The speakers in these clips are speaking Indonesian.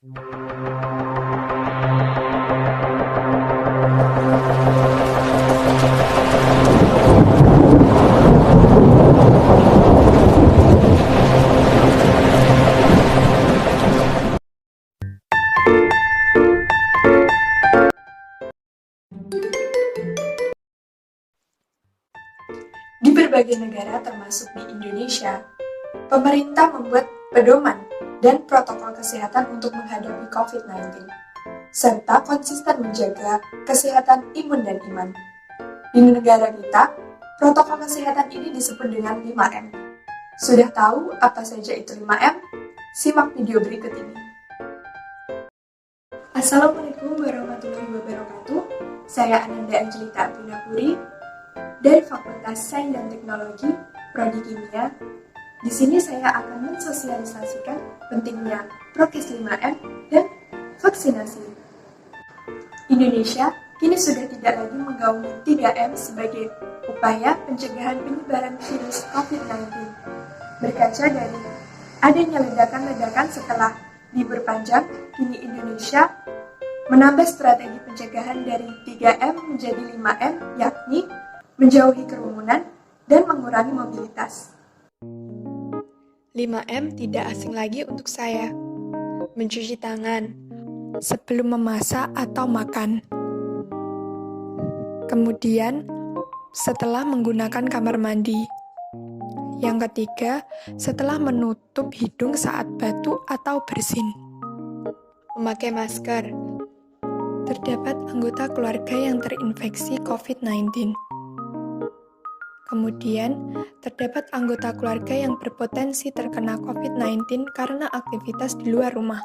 Di berbagai negara termasuk di Indonesia, pemerintah membuat pedoman dan protokol kesehatan untuk menghadapi COVID-19, serta konsisten menjaga kesehatan imun dan iman. Di negara kita, protokol kesehatan ini disebut dengan 5M. Sudah tahu apa saja itu 5M? Simak video berikut ini. Assalamualaikum warahmatullahi wabarakatuh. Saya Ananda Angelita Abdunapuri dari Fakultas Sains dan Teknologi, Prodi Kimia. Di sini saya akan mensosialisasikan pentingnya prokes 5M dan vaksinasi. Indonesia kini sudah tidak lagi menggaungkan 3M sebagai upaya pencegahan penyebaran virus COVID-19. Berkaca dari adanya ledakan-ledakan setelah libur panjang, kini Indonesia menambah strategi pencegahan dari 3M menjadi 5M, yakni menjauhi kerumunan dan mengurangi mobilitas. 5M tidak asing lagi untuk saya. Mencuci tangan sebelum memasak atau makan. Kemudian, setelah menggunakan kamar mandi. Yang ketiga, setelah menutup hidung saat batuk atau bersin. Memakai masker. Terdapat anggota keluarga yang terinfeksi COVID-19. Kemudian, terdapat anggota keluarga yang berpotensi terkena COVID-19 karena aktivitas di luar rumah.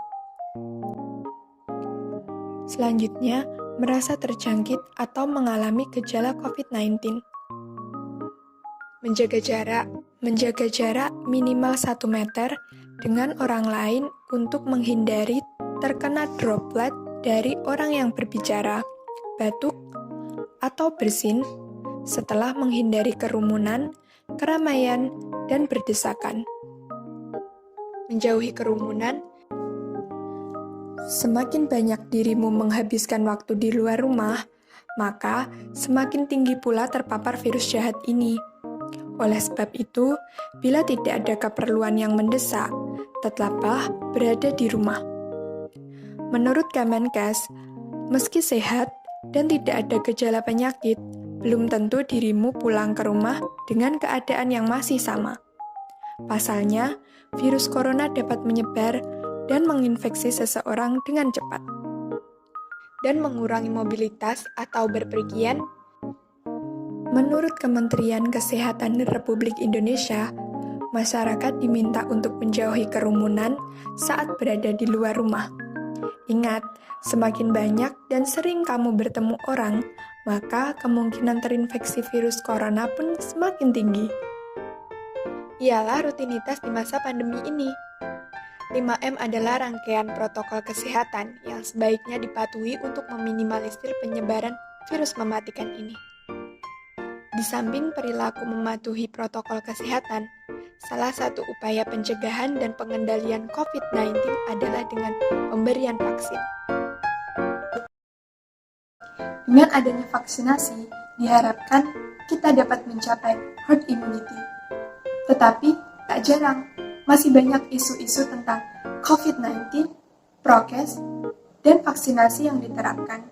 Selanjutnya, merasa terjangkit atau mengalami gejala COVID-19. Menjaga jarak minimal 1 meter dengan orang lain untuk menghindari terkena droplet dari orang yang berbicara, batuk, atau bersin, setelah menghindari kerumunan, keramaian, dan berdesakan. Menjauhi kerumunan. Semakin banyak dirimu menghabiskan waktu di luar rumah, maka semakin tinggi pula terpapar virus jahat ini. Oleh sebab itu, bila tidak ada keperluan yang mendesak, tetaplah berada di rumah. Menurut Kemenkes, meski sehat dan tidak ada gejala penyakit, belum tentu dirimu pulang ke rumah dengan keadaan yang masih sama. Pasalnya, virus corona dapat menyebar dan menginfeksi seseorang dengan cepat. Dan mengurangi mobilitas atau berpergian. Menurut Kementerian Kesehatan Republik Indonesia, masyarakat diminta untuk menjauhi kerumunan saat berada di luar rumah. Ingat, semakin banyak dan sering kamu bertemu orang, maka kemungkinan terinfeksi virus corona pun semakin tinggi. Ialah rutinitas di masa pandemi ini. 5M adalah rangkaian protokol kesehatan yang sebaiknya dipatuhi untuk meminimalisir penyebaran virus mematikan ini. Di samping perilaku mematuhi protokol kesehatan, salah satu upaya pencegahan dan pengendalian COVID-19 adalah dengan pemberian vaksin. Dengan adanya vaksinasi, diharapkan kita dapat mencapai herd immunity. Tetapi, tak jarang, masih banyak isu-isu tentang COVID-19, prokes, dan vaksinasi yang diterapkan.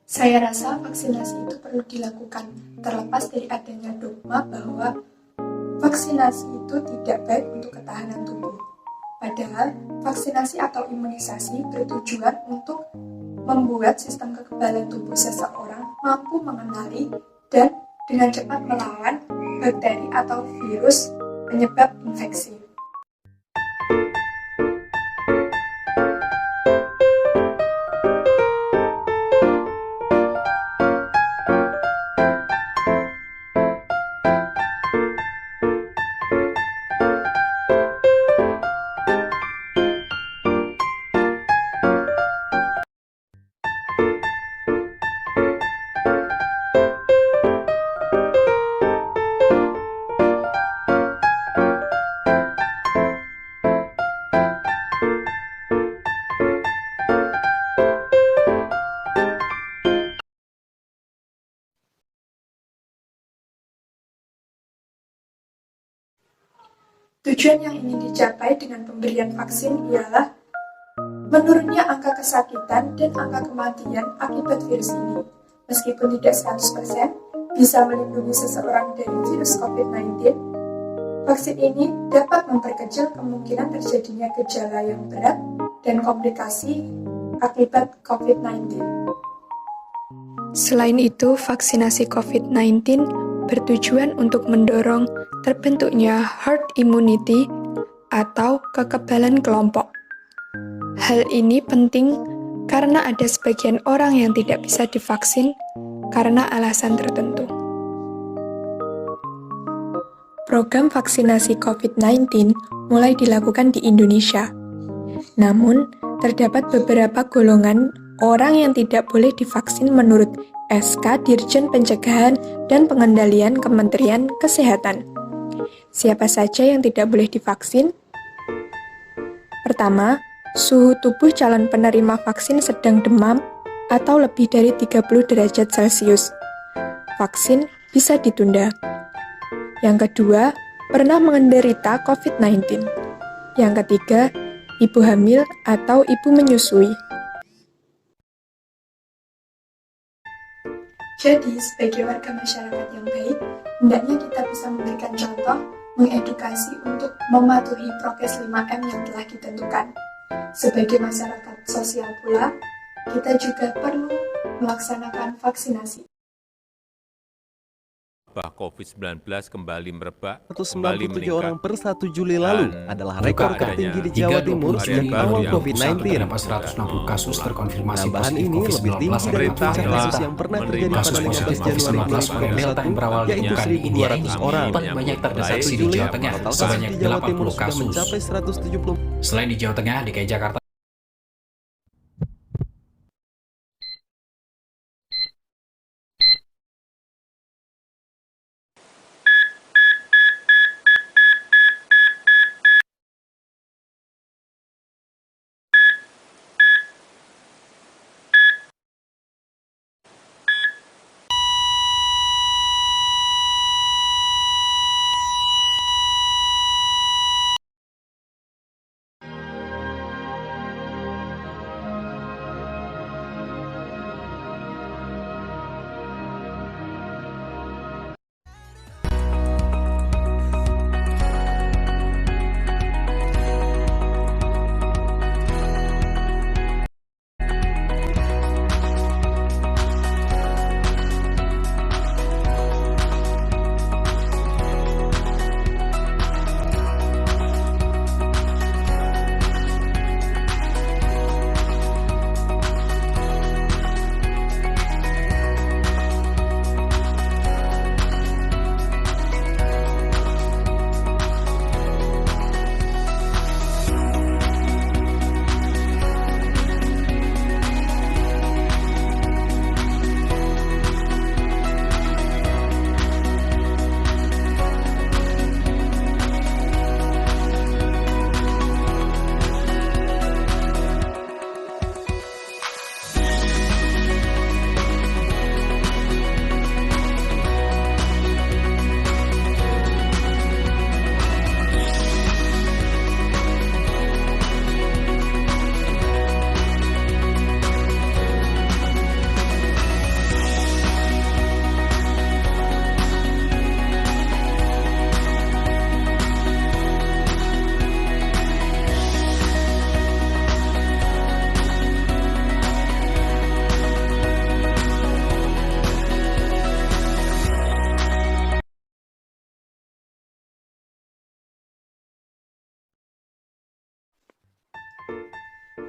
Saya rasa vaksinasi itu perlu dilakukan, terlepas dari adanya dogma bahwa vaksinasi itu tidak baik untuk ketahanan tubuh. Padahal, vaksinasi atau imunisasi bertujuan untuk membuat sistem kekebalan tubuh seseorang mampu mengenali dan dengan cepat melawan bakteri atau virus penyebab infeksi. Tujuan yang ingin dicapai dengan pemberian vaksin ialah menurunnya angka kesakitan dan angka kematian akibat virus ini. Meskipun tidak 100% bisa melindungi seseorang dari virus COVID-19, vaksin ini dapat memperkecil kemungkinan terjadinya gejala yang berat dan komplikasi akibat COVID-19. Selain itu, vaksinasi COVID-19 bertujuan untuk mendorong terbentuknya herd immunity atau kekebalan kelompok. Hal ini penting karena ada sebagian orang yang tidak bisa divaksin karena alasan tertentu. Program vaksinasi COVID-19 mulai dilakukan di Indonesia. Namun, terdapat beberapa golongan orang yang tidak boleh divaksin menurut SK Dirjen Pencegahan dan Pengendalian Kementerian Kesehatan. Siapa saja yang tidak boleh divaksin? Pertama, suhu tubuh calon penerima vaksin sedang demam atau lebih dari 30 derajat Celcius. Vaksin bisa ditunda. Yang kedua, pernah menderita COVID-19. Yang ketiga, ibu hamil atau ibu menyusui. Jadi, sebagai warga masyarakat yang baik, hendaknya kita bisa memberikan contoh, mengedukasi untuk mematuhi prokes 5M yang telah ditentukan. Sebagai masyarakat sosial pula, kita juga perlu melaksanakan vaksinasi. COVID-19 kembali merebak, 197 orang per 1 Juli lalu adalah rekor tertinggi di Jawa Timur sejak awal COVID-19. Terdapat 160 kasus terkonfirmasi Penambahan positif ini lebih COVID-19 tinggi dari puncak telah kasus yang pernah terjadi kasus pada positif 15 Januari COVID-19 varian Delta yang berawal 2021, dari yaitu Wuhan India ini 1.200 orang. paling banyak terdeteksi di Juli, Jawa Tengah, total kasus sebanyak di Jawa Timur 80 sudah kasus. mencapai 170. Selain di Jawa Tengah, DKI Jakarta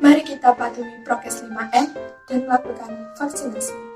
Mari kita patuhi prokes 5M dan melakukan vaksinasi.